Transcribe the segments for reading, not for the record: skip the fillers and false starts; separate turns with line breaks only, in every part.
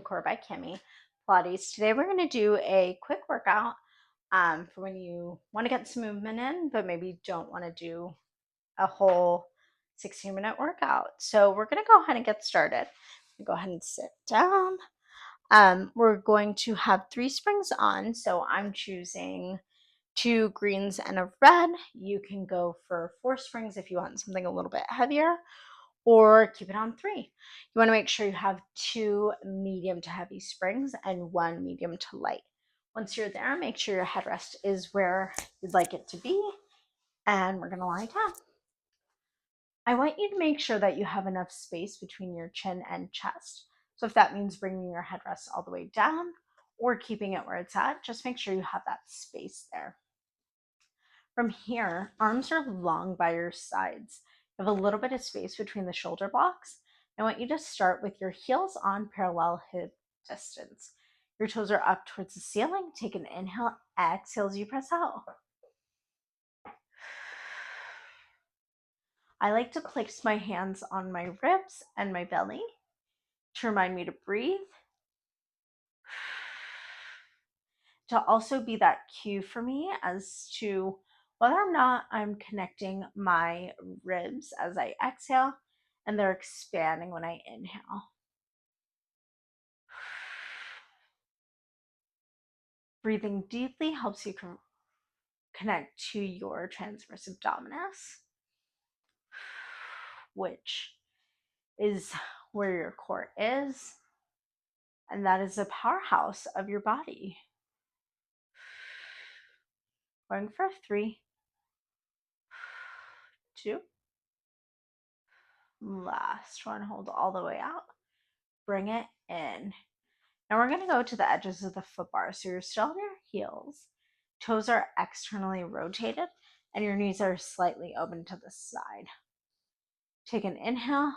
Core by Kimmy, Pilates. Today we're going to do a quick workout for when you want to get some movement in, but maybe don't want to do a whole 16-minute workout. So we're going to go ahead and get started. Go ahead and sit down. We're going to have 3 springs on, so I'm choosing 2 greens and a red. You can go for 4 springs if you want something a little bit heavier, or keep it on 3. You want to make sure you have 2 medium to heavy springs and 1 medium to light. Once you're there, make sure your headrest is where you'd like it to be, and we're going to lie down. I want you to make sure that you have enough space between your chin and chest. So if that means bringing your headrest all the way down or keeping it where it's at, just make sure you have that space there. From here, arms are long by your sides. You have a little bit of space between the shoulder blocks. I want you to start with your heels on parallel hip distance. Your toes are up towards the ceiling. Take an inhale, exhale as you press out. I like to place my hands on my ribs and my belly to remind me to breathe. To also be that cue for me as to whether or not I'm connecting my ribs as I exhale and they're expanding when I inhale. Breathing deeply helps you connect to your transverse abdominis, which is where your core is, and that is the powerhouse of your body. Going for 3, 2, last one, hold all the way out, bring it in. Now we're going to go to the edges of the foot bar. So you're still on your heels, toes are externally rotated, and your knees are slightly open to the side. Take an inhale,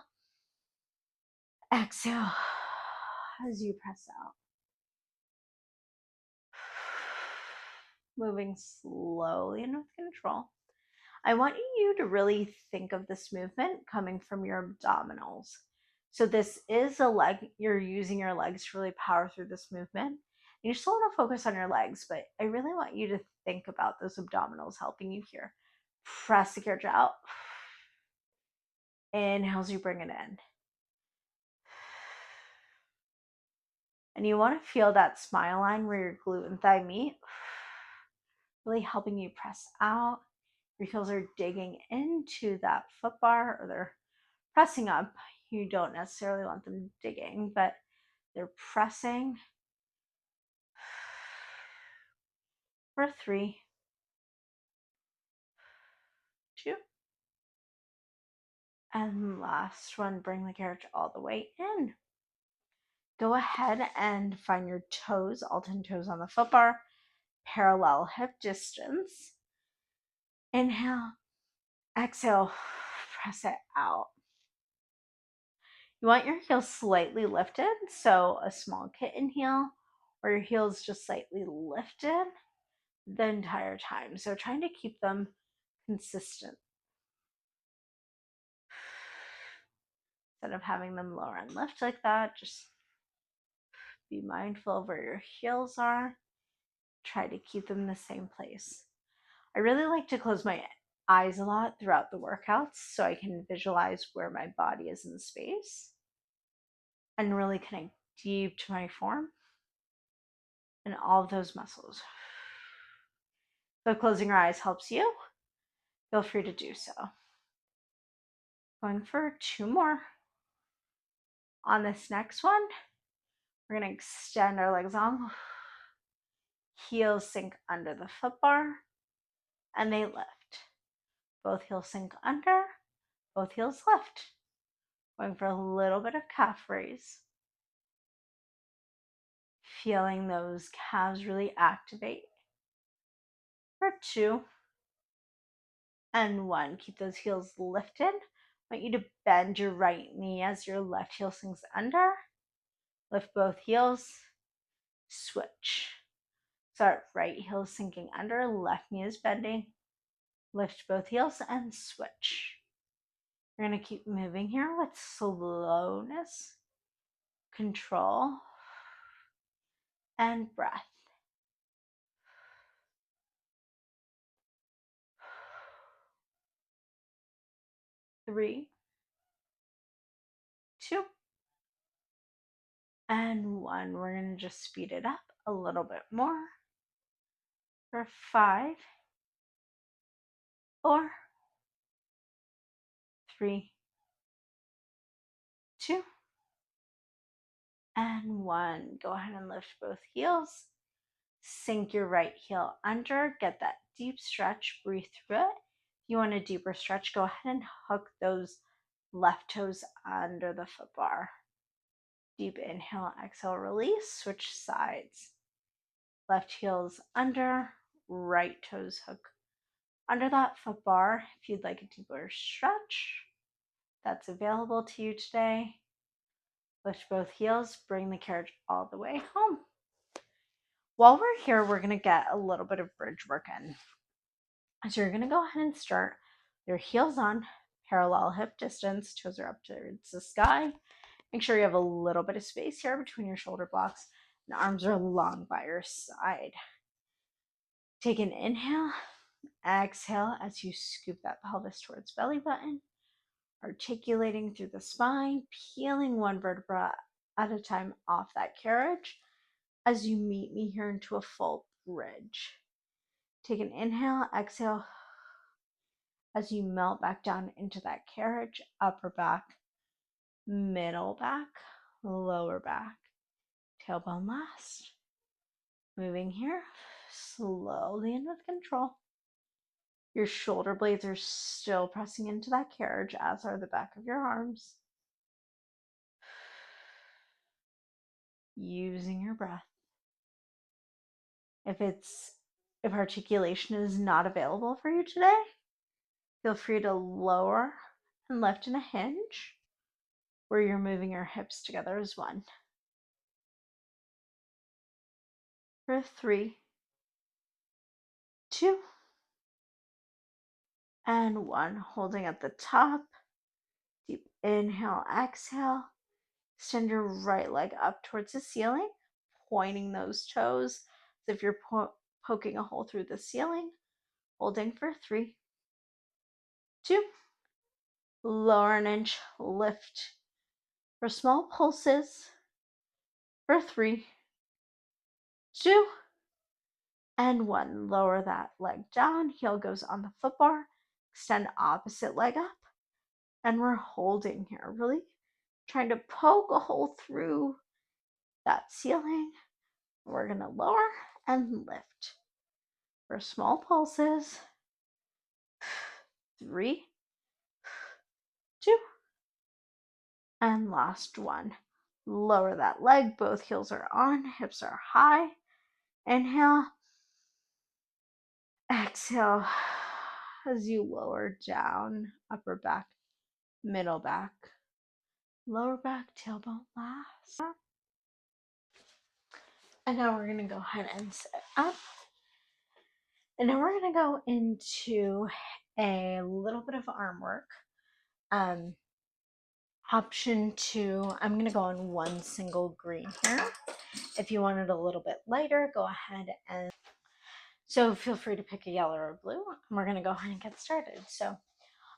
exhale as you press out. Moving slowly and with control. I want you to really think of this movement coming from your abdominals. So this is a leg, you're using your legs to really power through this movement. You still want to focus on your legs, but I really want you to think about those abdominals helping you here. Press the carriage out. Inhale as you bring it in. And you want to feel that smile line where your glute and thigh meet, really helping you press out. Your heels are digging into that foot bar, or they're pressing up. You don't necessarily want them digging, but they're pressing. For 3, 2, and last one, bring the carriage all the way in. Go ahead and find your toes, all 10 toes on the foot bar, parallel hip distance. Inhale, exhale, press it out. You want your heels slightly lifted, so a small kitten heel, or your heels just slightly lifted the entire time. So trying to keep them consistent instead of having them lower and lift like that. Just be mindful of where your heels are. Try to keep them in the same place. I really like to close my eyes a lot throughout the workouts so I can visualize where my body is in space and really connect deep to my form and all of those muscles. So closing your eyes helps you, feel free to do so. Going for 2 more. On this next one, we're going to extend our legs long. Heels sink under the foot bar and they lift. Both heels sink under, both heels lift. Going for a little bit of calf raise. Feeling those calves really activate. For 2 and 1. Keep those heels lifted. I want you to bend your right knee as your left heel sinks under. Lift both heels. Switch. Start right heel sinking under, left knee is bending. Lift both heels and switch. You're going to keep moving here with slowness, control. and breath. 3, 2, and 1. We're going to just speed it up a little bit more for 5, 4, 3, 2, and 1. Go ahead and lift both heels. Sink your right heel under. Get that deep stretch. Breathe through it. If you want a deeper stretch, go ahead and hook those left toes under the foot bar. Deep inhale, exhale, release. Switch sides. Left heel's under, right toes hook under that foot bar. If you'd like a deeper stretch, that's available to you today. Lift both heels, bring the carriage all the way home. While we're here, we're going to get a little bit of bridge work in. So you're going to go ahead and start your heels on, parallel hip distance, toes are up towards the sky. Make sure you have a little bit of space here between your shoulder blocks and arms are long by your side. Take an inhale, exhale as you scoop that pelvis towards belly button, articulating through the spine, peeling one vertebra at a time off that carriage as you meet me here into a full bridge. Take an inhale, exhale as you melt back down into that carriage, upper back, middle back, lower back, tailbone last. Moving here, slowly and with control. Your shoulder blades are still pressing into that carriage, as are the back of your arms. Using your breath. If articulation is not available for you today, feel free to lower and lift in a hinge where you're moving your hips together as one. For 3, 2, and 1. Holding at the top. Deep inhale, exhale. Extend your right leg up towards the ceiling, pointing those toes as if you're poking a hole through the ceiling. Holding for 3, 2, lower an inch, lift for small pulses for 3, 2, and 1. Lower that leg down, heel goes on the foot bar, extend opposite leg up, and we're holding here, really trying to poke a hole through that ceiling. We're going to lower and lift for small pulses. 3, 2, and last one. Lower that leg, both heels are on, hips are high. Inhale, exhale as you lower down, upper back, middle back, lower back, tailbone last. And now we're going to go ahead and sit up. And now we're going to go into a little bit of arm work. Option 2, I'm going to go on one single green here. If you want it a little bit lighter, go ahead and so feel free to pick a yellow or blue. And we're going to go ahead and get started. So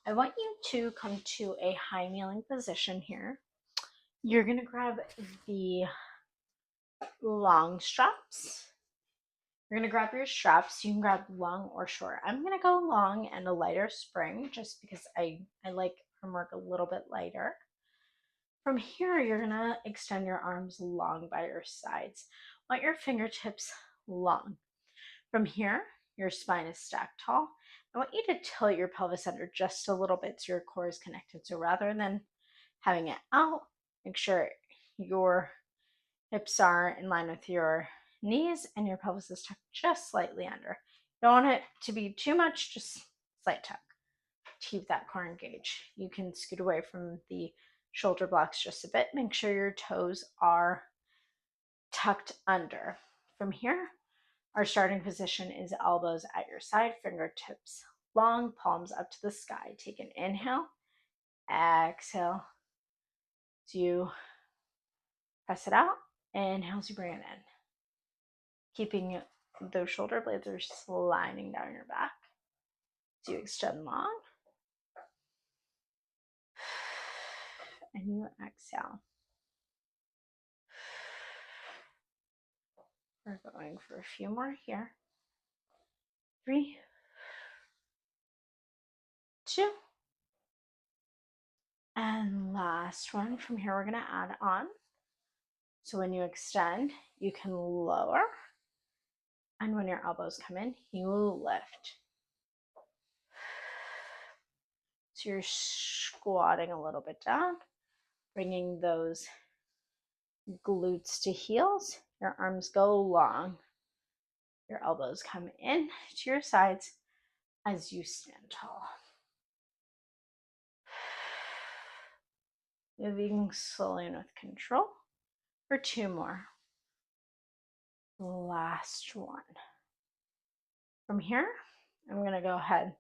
I want you to come to a high kneeling position here. You're going to grab the long straps. You're going to grab your straps. You can grab long or short. I'm going to go long and a lighter spring just because I like arm work a little bit lighter. From here, you're going to extend your arms long by your sides. Want your fingertips long. From here, your spine is stacked tall. I want you to tilt your pelvis under just a little bit so your core is connected. So rather than having it out, make sure your hips are in line with your knees and your pelvis is tucked just slightly under. Don't want it to be too much, just slight tuck. Keep that core engaged. You can scoot away from the shoulder blocks just a bit. Make sure your toes are tucked under. From here, our starting position is elbows at your side, fingertips long, palms up to the sky. Take an inhale, exhale as you press it out. Inhale as you bring it in. keeping those shoulder blades are sliding down your back. So you extend long. And you exhale. We're going for a few more here. 3, 2, and last one. From here, we're going to add on. So when you extend, you can lower. And when your elbows come in, you lift. So you're squatting a little bit down, bringing those glutes to heels. Your arms go long. Your elbows come in to your sides as you stand tall. Moving slowly and with control for 2 more. Last one. From here, I'm going to go ahead,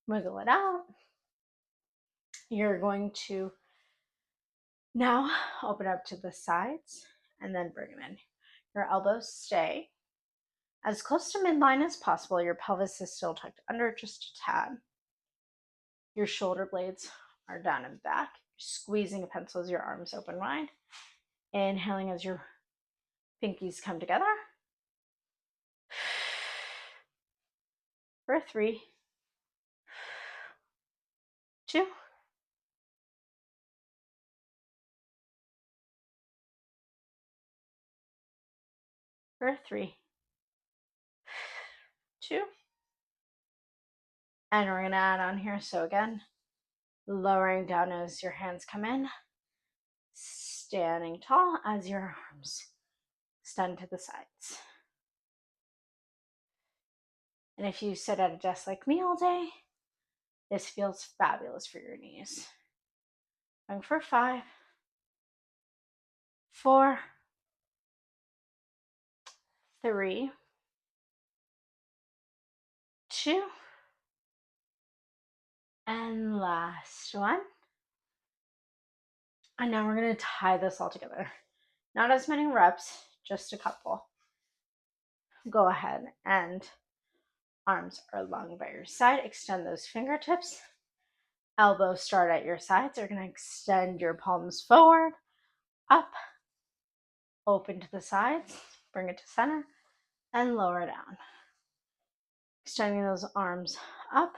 wiggle it out. You're going to now open up to the sides and then bring them in. Your elbows stay as close to midline as possible. Your pelvis is still tucked under just a tad. Your shoulder blades are down and back. You're squeezing a pencil as your arms open wide. Inhaling as your pinkies come together. For 3, 2, for 3, 2, and we're going to add on here. So again, lowering down as your hands come in, standing tall as your arms extend to the sides. And if you sit at a desk like me all day, this feels fabulous for your knees. Going for 5, 4, 3, 2, and last one. And now we're going to tie this all together. Not as many reps, just a couple. Go ahead and arms are long by your side. Extend those fingertips. Elbows start at your sides. You're going to extend your palms forward, up, open to the sides, bring it to center, and lower down. Extending those arms up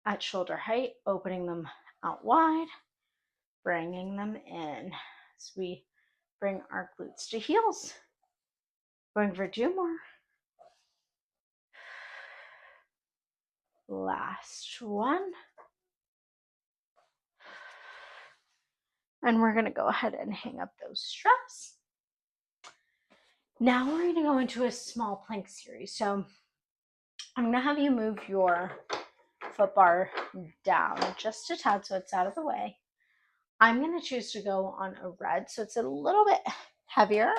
at shoulder height, opening them out wide, bringing them in as we bring our glutes to heels. Going for 2 more. Last one. And we're going to go ahead and hang up those straps. Now we're going to go into a small plank series. So I'm going to have you move your foot bar down just a tad so it's out of the way. I'm going to choose to go on a red, so it's a little bit heavier,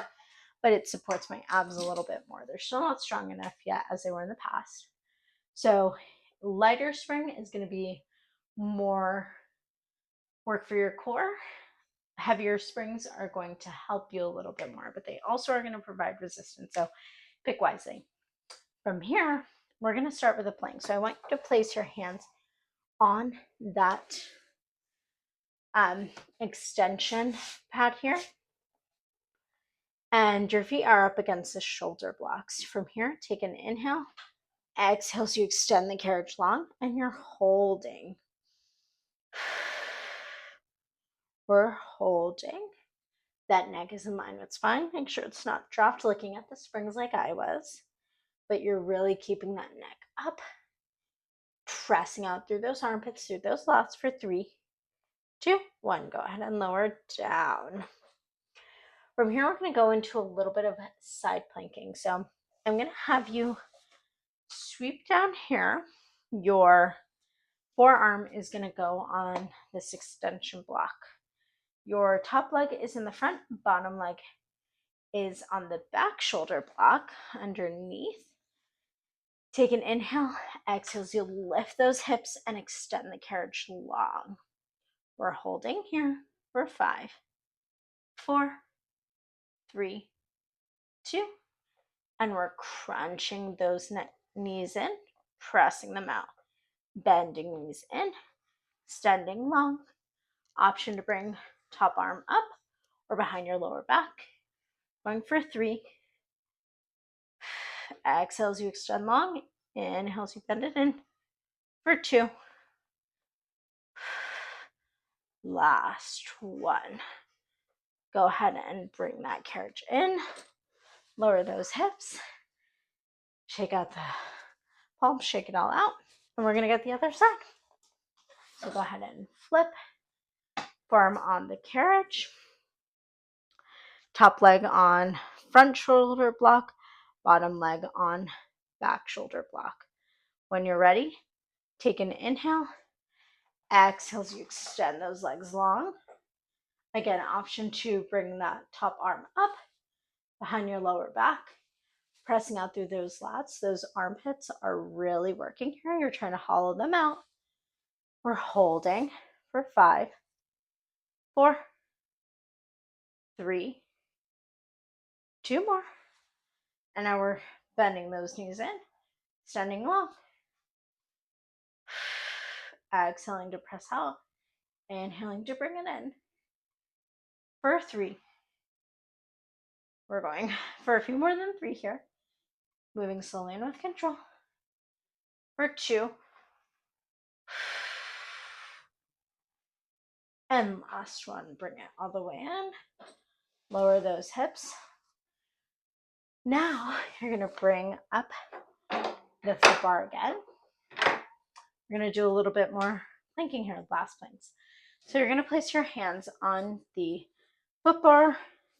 but it supports my abs a little bit more. They're still not strong enough yet as they were in the past. So lighter spring is going to be more work for your core. Heavier springs are going to help you a little bit more, but they also are going to provide resistance. So pick wisely. From here, we're going to start with a plank. So I want you to place your hands on that extension pad here. And your feet are up against the shoulder blocks. From here, take an inhale. Exhale, so you extend the carriage long, and you're holding. We're holding. That neck is in line with spine. Make sure it's not dropped, looking at the springs like I was. But you're really keeping that neck up. Pressing out through those armpits, through those lats for 3, 2, 1. Go ahead and lower down. From here, we're going to go into a little bit of side planking. So I'm going to have you sweep down here. Your forearm is going to go on this extension block. Your top leg is in the front, bottom leg is on the back shoulder block underneath. Take an inhale, exhale as you lift those hips and extend the carriage long. We're holding here for 5, 4, 3, 2, And we're crunching those knees in, pressing them out, bending knees in, extending long. Option to bring top arm up or behind your lower back. Going for 3. Exhales, you extend long. Inhales, you bend it in for 2. Last 1. Go ahead and bring that carriage in. Lower those hips. Shake out the palms, shake it all out. And we're going to get the other side. So go ahead and flip. Forearm on the carriage. Top leg on front shoulder block. Bottom leg on back shoulder block. When you're ready, take an inhale. Exhale as you extend those legs long. Again, option to bring that top arm up behind your lower back. Pressing out through those lats. Those armpits are really working here. You're trying to hollow them out. We're holding for 5, 4, 3, 2 more. And now we're bending those knees in, extending long. Exhaling to press out. Inhaling to bring it in. For 3. We're going for a few more than 3 here. Moving slowly and with control. For 2. And last one, bring it all the way in. Lower those hips. Now you're going to bring up the foot bar again. We're going to do a little bit more planking here, last planks. So you're going to place your hands on the foot bar,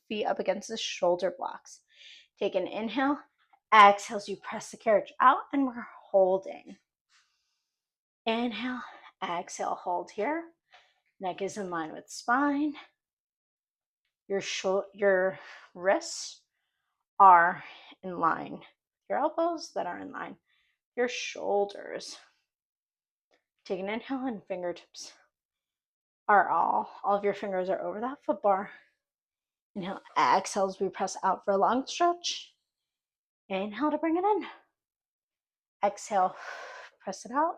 feet up against the shoulder blocks. Take an inhale. Exhale as you press the carriage out, and we're holding. Inhale, exhale, hold here. Neck is in line with spine. Your wrists are in line. Your elbows that are in line. Your shoulders. Take an inhale and fingertips are all of your fingers are over that foot bar. Inhale, exhale as we press out for a long stretch. Inhale to bring it in. Exhale, press it out.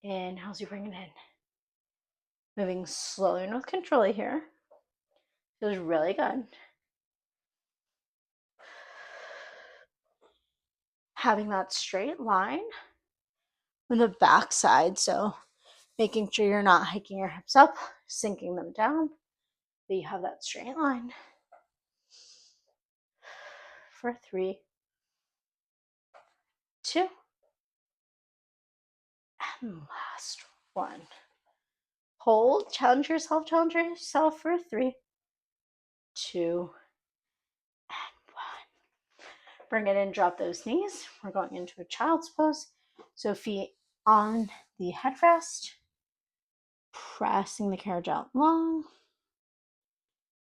Inhale as you bring it in. Moving slowly and with control here. Feels really good. Having that straight line from the back side, so making sure you're not hiking your hips up, sinking them down, but you have that straight line. For 3, 2, and last 1. Hold, challenge yourself for 3, 2, and 1. Bring it in, drop those knees. We're going into a child's pose. So feet on the headrest, pressing the carriage out long.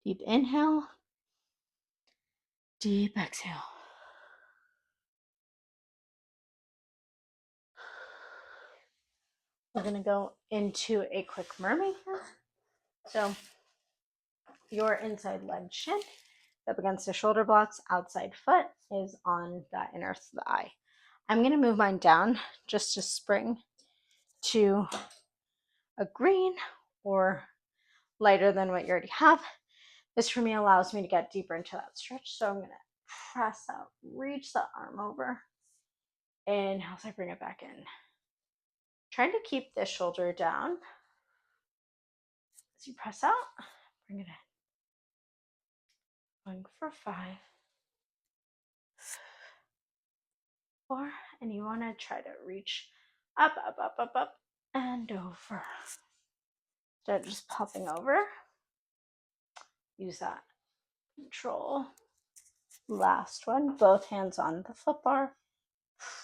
Deep inhale, deep exhale. We're going to go into a quick mermaid here. So your inside leg shin up against the shoulder blocks, outside foot is on that inner thigh. I'm going to move mine down just to spring to a green or lighter than what you already have. This for me allows me to get deeper into that stretch. So I'm going to press out, reach the arm over. Inhale as I bring it back in. Trying to keep this shoulder down. As you press out, bring it in. Going for 5, 4, and you want to try to reach up, up, up, up, up, and over. Instead of just popping over, use that control. Last one, both hands on the foot bar.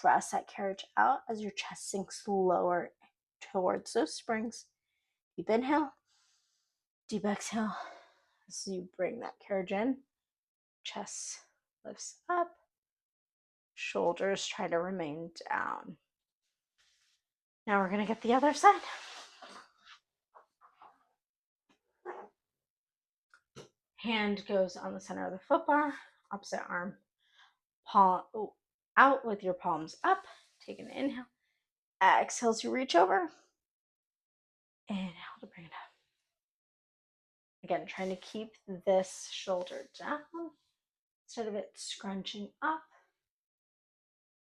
Press that carriage out as your chest sinks lower towards those springs. Deep inhale, deep exhale. As you bring that carriage in, chest lifts up, shoulders try to remain down. Now we're going to get the other side. Hand goes on the center of the foot bar, opposite arm palm out with your palms up. Take an inhale. Exhale as you reach over. Inhale to bring it up. Again, trying to keep this shoulder down instead of it scrunching up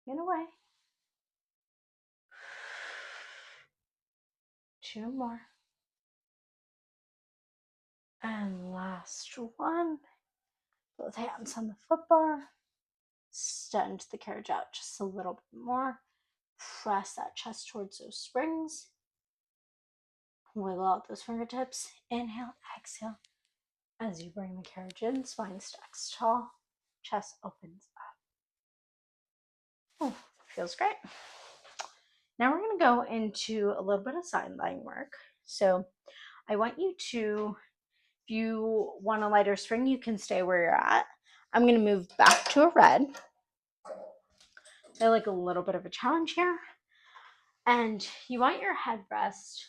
and away. 2 more. And last one. Both hands on the foot bar. Extend the carriage out just a little bit more. Press that chest towards those springs. Wiggle out those fingertips. Inhale, exhale. As you bring the carriage in, spine stacks tall, chest opens up. Oh, feels great. Now we're going to go into a little bit of side lying work. So I want you to, if you want a lighter spring, you can stay where you're at. I'm going to move back to a red. I like a little bit of a challenge here. And you want your headrest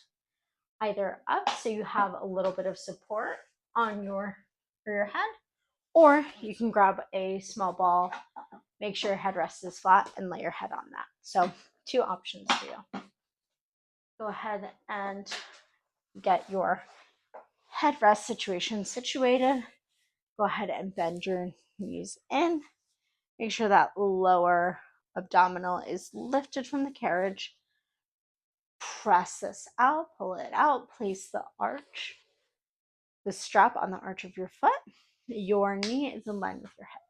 either up so you have a little bit of support on your head, or you can grab a small ball, make sure your headrest is flat, and lay your head on that. So 2 options for you. Go ahead and get your headrest situation situated. Go ahead and bend your knees in. Make sure that lower abdominal is lifted from the carriage. Press this out, pull it out, place the strap on the arch of your foot. Your knee is in line with your head.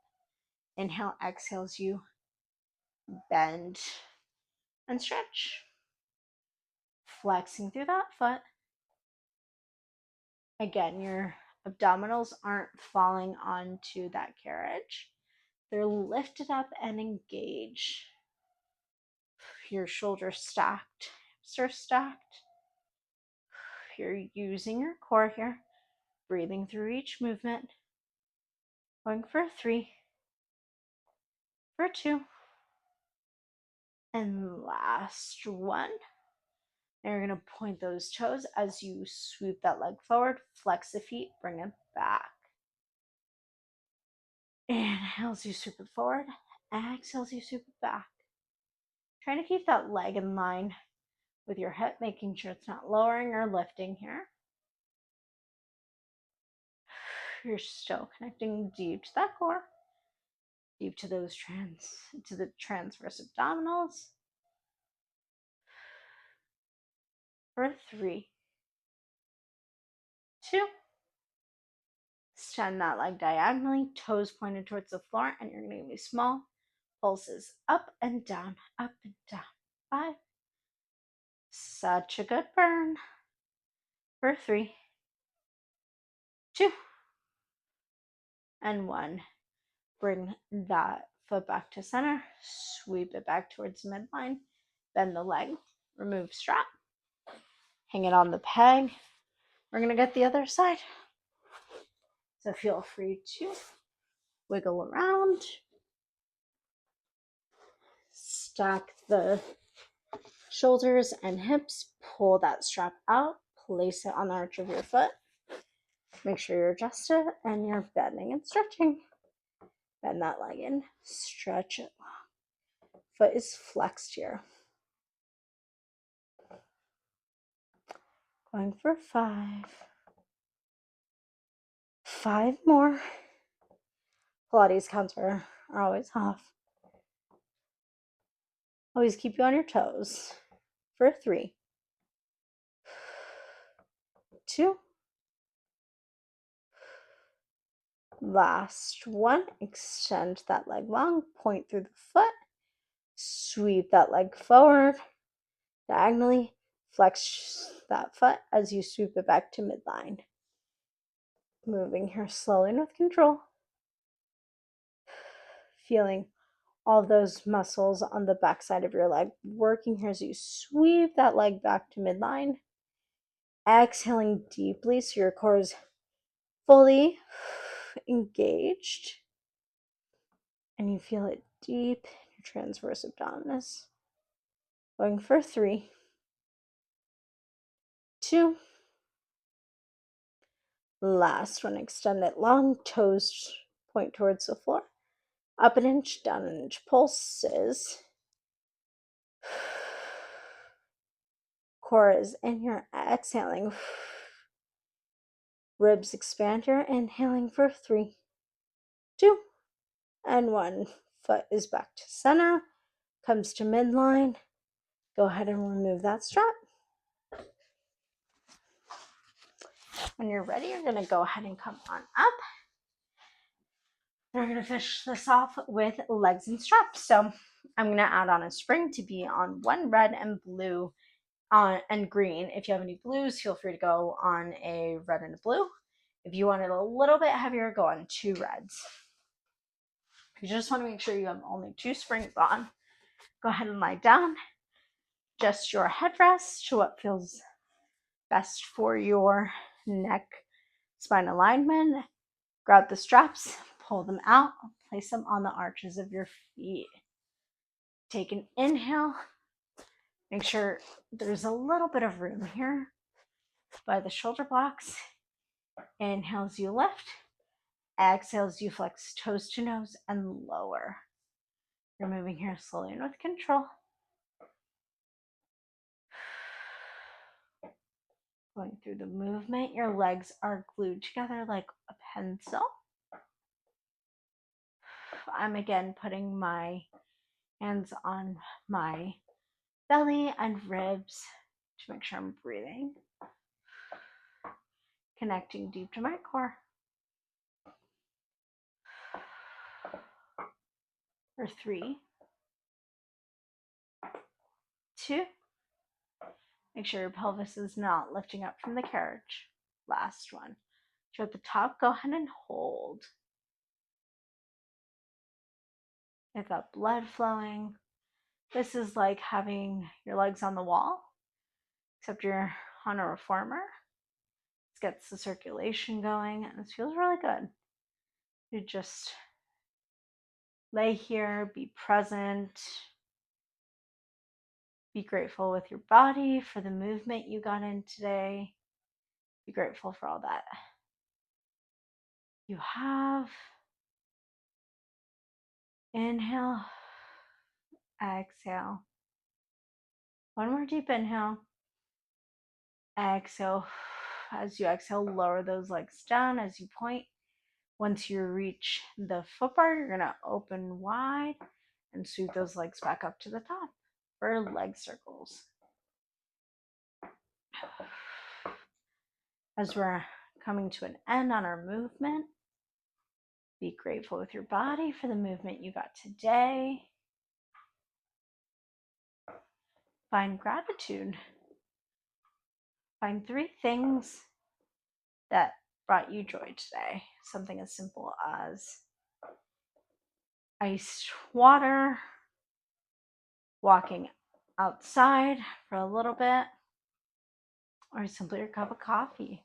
Inhale, exhale as you bend and stretch. Flexing through that foot. Again, your abdominals aren't falling onto that carriage. They're lifted up and engaged. Your shoulders stacked, hips are stacked. You're using your core here, breathing through each movement. Going for 3, for 2, and last one. And you're going to point those toes as you sweep that leg forward, flex the feet, bring it back. Inhale as you sweep it forward, exhale as you sweep it back. Trying to keep that leg in line with your hip, making sure it's not lowering or lifting here. You're still connecting deep to that core, deep to those to the transverse abdominals. For 3, 2. Extend that leg diagonally, toes pointed towards the floor, and you're going to give me small pulses up and down, up and down. 5. Such a good burn. For 3, 2, and 1. Bring that foot back to center, sweep it back towards midline, bend the leg, remove strap, hang it on the peg. We're going to get the other side. So feel free to wiggle around, stack the shoulders and hips, pull that strap out, place it on the arch of your foot. Make sure you're adjusted and you're bending and stretching. Bend that leg in, stretch it long. Foot is flexed here. Going for 5. 5 more. Pilates counts are always off. Always keep you on your toes. For 3, 2. Last one. Extend that leg long, point through the foot, sweep that leg forward, diagonally, flex that foot as you sweep it back to midline. Moving here slowly and with control. Feeling all of those muscles on the back side of your leg working here as you sweep that leg back to midline. Exhaling deeply so your core is fully engaged. And you feel it deep in your transverse abdominis. Going for 3, 2. Last one, extend it long, toes point towards the floor. Up an inch, down an inch pulses. Core is in here, exhaling. Ribs expand here, inhaling for 3, 2, and 1. Foot is back to center, comes to midline. Go ahead and remove that strap. When you're ready, you're going to go ahead and come on up. We're going to finish this off with legs and straps. So I'm going to add on a spring to be on one red and blue and green. If you have any blues, feel free to go on a red and a blue. If you want it a little bit heavier, go on 2 reds. You just want to make sure you have only 2 springs on. Go ahead and lie down. Adjust your headrest to what feels best for your neck, spine alignment. Grab the straps, pull them out, place them on the arches of your feet. Take an inhale. Make sure there's a little bit of room here by the shoulder blocks. Inhales, you lift. Exhales, you flex toes to nose and lower. You're moving here slowly and with control. Going through the movement, your legs are glued together like a pencil. I'm again putting my hands on my belly and ribs to make sure I'm breathing. Connecting deep to my core. For 3, 2. Make sure your pelvis is not lifting up from the carriage. Last one. So at the top, go ahead and hold. Get that blood flowing. This is like having your legs on the wall, except you're on a reformer. This gets the circulation going, and this feels really good. You just lay here, be present, be grateful with your body for the movement you got in today. Be grateful for all that you have. Inhale, exhale. One more deep inhale. Exhale. As you exhale, lower those legs down as you point. Once you reach the foot bar, you're going to open wide and sweep those legs back up to the top for leg circles. As we're coming to an end on our movement, be grateful with your body for the movement you got today. Find gratitude. Find 3 things that brought you joy today. Something as simple as iced water, walking outside for a little bit, or simply your cup of coffee.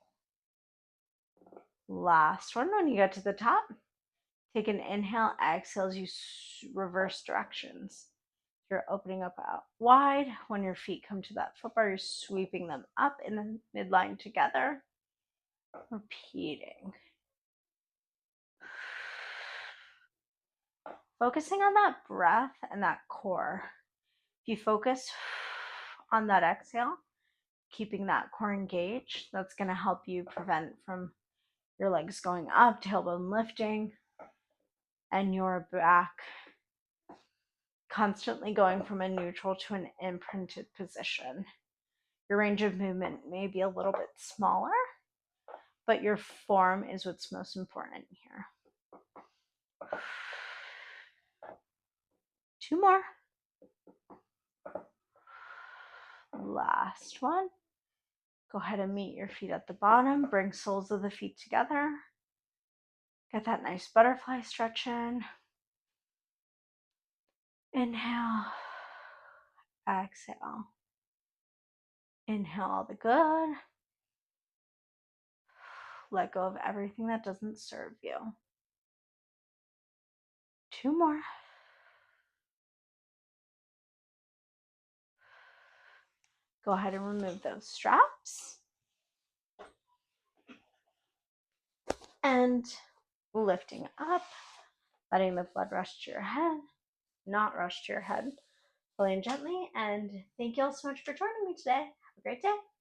Last one, when you get to the top, take an inhale, exhale as you reverse directions. You're opening up out wide. When your feet come to that foot bar, you're sweeping them up in the midline together. Repeating. Focusing on that breath and that core. If you focus on that exhale, keeping that core engaged, that's going to help you prevent from your legs going up, tailbone lifting, and your back constantly going from a neutral to an imprinted position. Your range of movement may be a little bit smaller, but your form is what's most important here. 2 more. Last one. Go ahead and meet your feet at the bottom. Bring soles of the feet together. Get that nice butterfly stretch in. Inhale. Exhale. Inhale all the good. Let go of everything that doesn't serve you. 2 more. Go ahead and remove those straps. And lifting up, letting the blood rush to your head, not rush to your head, slowly and gently. And thank you all so much for joining me today. Have a great day.